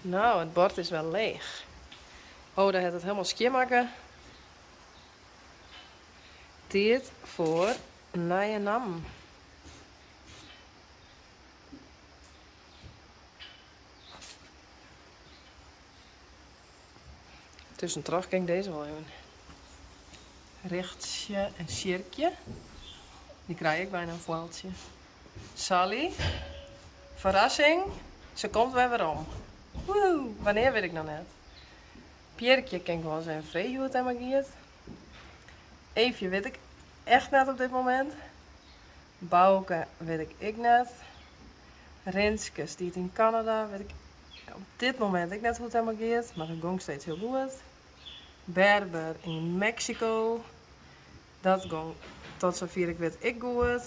Nou, het bord is wel leeg. Oh, daar heeft het helemaal schoonmaken. Tijd voor nieuwe naam. Tussentrouw kan ik deze wel even. Rechtje en cirkje. Die krijg ik bijna een voeltje. Sally. Verrassing. Ze komt weer om. Woehoe. Wanneer weet ik nog net. Pierretje kan ik wel eens even vrij hoe het helemaal gaat. Eefje weet ik echt net op dit moment. Bouke weet ik net. Rinske die in Canada weet ik op dit moment ik net hoe het helemaal gaat. Maar het ging steeds heel goed. Berber in Mexico. Dat ging tot zover ik weet ik goed.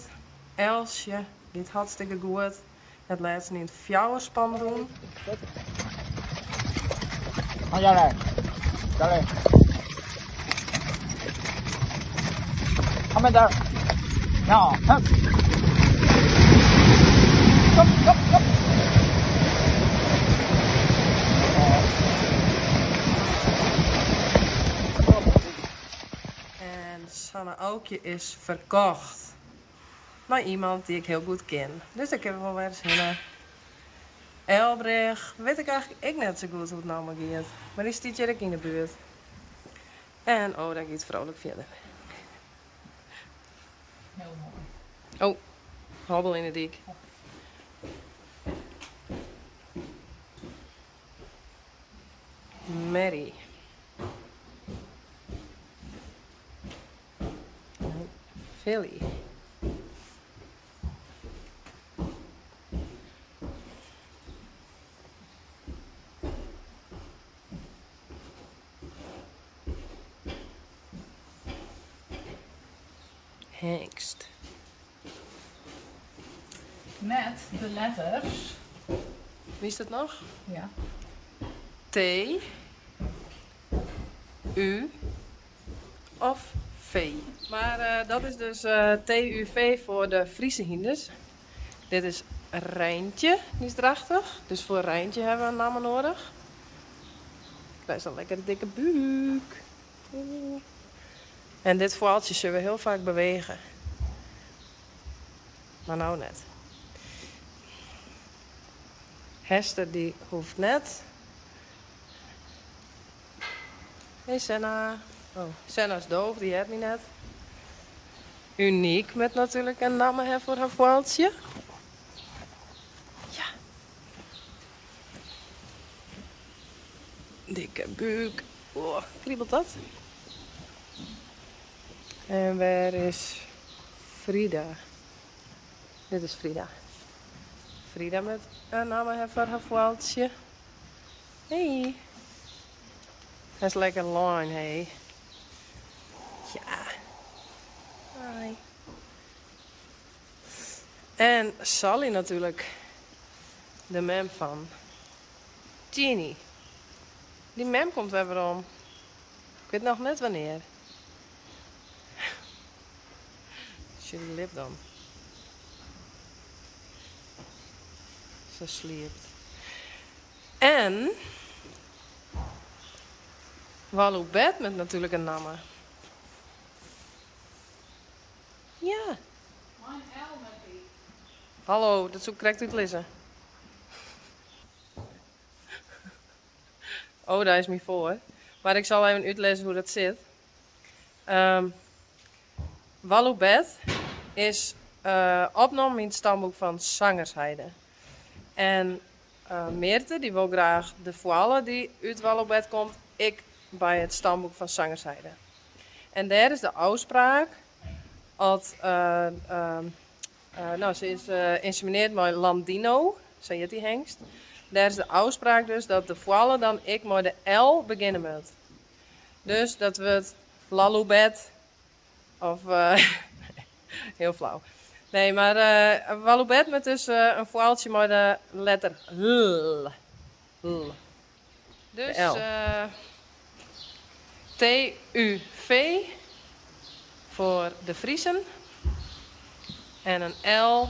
Elsje gaat hartstikke goed. Het laat ze in het fjouwerspan doen. Oh, ja, daar. Kom maar daar. Ja, hup. Kom. En Sanne Aukje is verkocht. Naar iemand die ik heel goed ken. Dus ik heb wel weer eens heen. Elbrecht, weet ik eigenlijk net zo goed hoe het nou maar gaat. Maar die stiet hier ook in de buurt. En oh, daar gaat het vrolijk verder. Heel mooi. Oh, hobbel in de dik. Mary. Philly. Hengst. Met de letters. Wie is dat nog? Ja. T, U of V. Maar dat is dus TUV voor de Friese hinders. Dit is Rijntje, die is drachtig. Dus voor Rijntje hebben we een naam nodig. Krijg je een lekker dikke buik. En dit voeltje zullen we heel vaak bewegen. Maar nou net. Hester die hoeft net. Hey Senna. Oh, Senna is doof, die heeft niet net. Uniek met natuurlijk een naam voor haar voeltje. Ja. Dikke buik. Oh, kriebelt dat? En waar is Frida? Dit is Frida. Frida met een naam voor haar voeltje. Hey. Hij is lekker lang, hey. Ja. Hi. En Sally natuurlijk. De mem van Tini. Die mem komt weer om. Ik weet nog net wanneer. Zie die lip dan. Ze sliept. En Walou bed met natuurlijk een naam. Ja. Mijn L met die. Hallo, dat zoek correct uit lezen. Oh, daar is me voor. Maar ik zal even uitlezen hoe dat zit. Walou bed is opgenomen in het stamboek van Zangersheide. En Meerte, die wil graag de voile die uit Walou bed komt, ik bij het stamboek van Zangersheide. En daar is de uitspraak dat nou, ze is insemineerd met Landino, zei je die hengst. Daar is de uitspraak dus dat de voile dan ik met de L beginnen moet. Dus dat wordt Laloubet of heel flauw. Nee, maar Waloubet met dus een voeltje met de letter L. L. Dus TUV voor de Friesen. En een L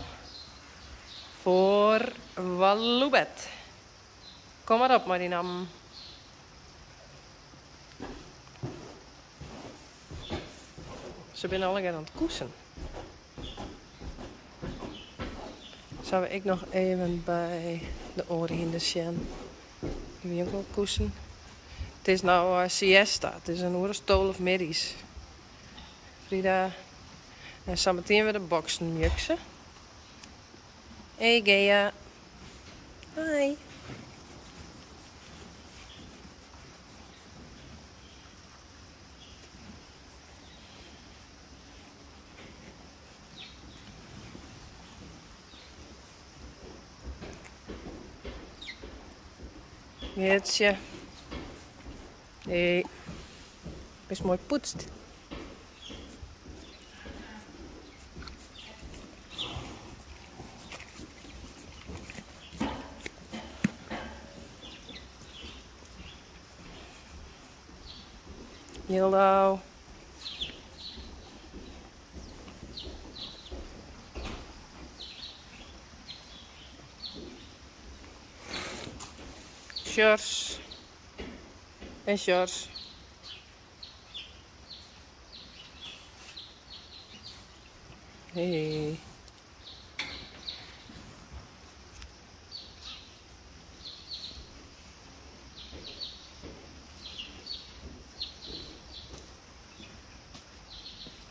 voor Waloubet. Kom maar op, Marinam. Ze zijn allemaal aan het koesen. Zou ik nog even bij de oorhinden zien. Die wil ook wel koesen. Het is nou siesta. Het is een uur 12 middags. Frida en zometeen weer de boksen juksen. Hey Gea. Hi. Jeetje. Nee. Best mooi poetst. Hallo. Sjors. En Sjors. Hey.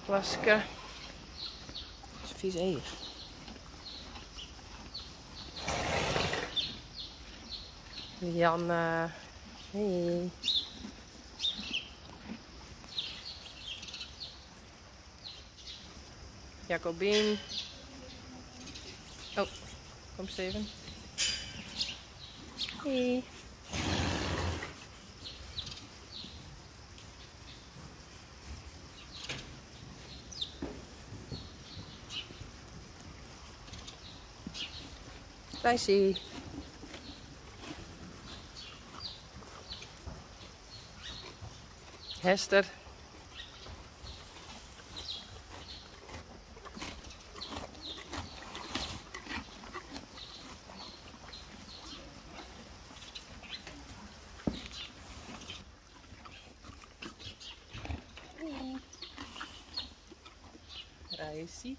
Klaske. Dat is vies eeg. Janne. Hey. Jacobien. Oh, kom Steven. Hey. Rijsie. Hester. Rijsie.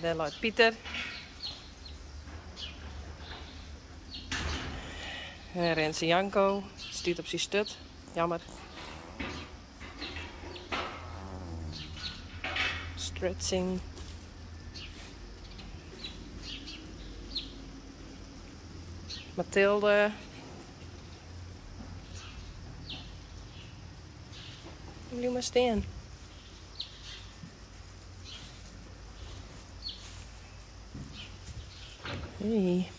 Daar loopt Pieter. En Renze Janko stiet op zijn stut. Jammer. Stretching. Mathilde. Blijf maar staan. Hey.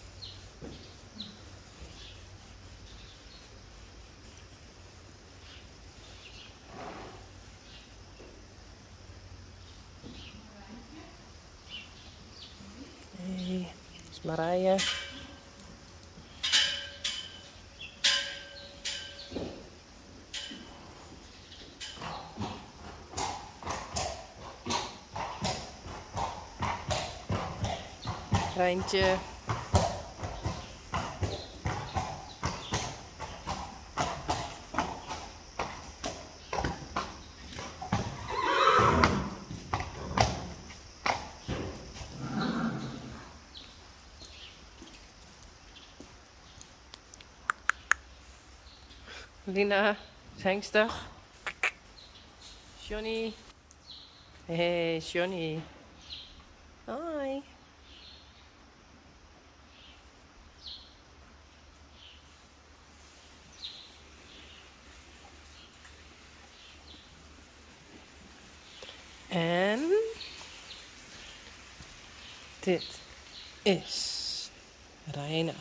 Hey, dat is Marije. Rijntje. Lina, Hengstig. Johnny. Hey, Johnny. Hoi. En dit is Raina.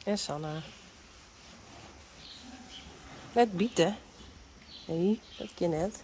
En Sanna. Net bieten. Nee, dat kan net.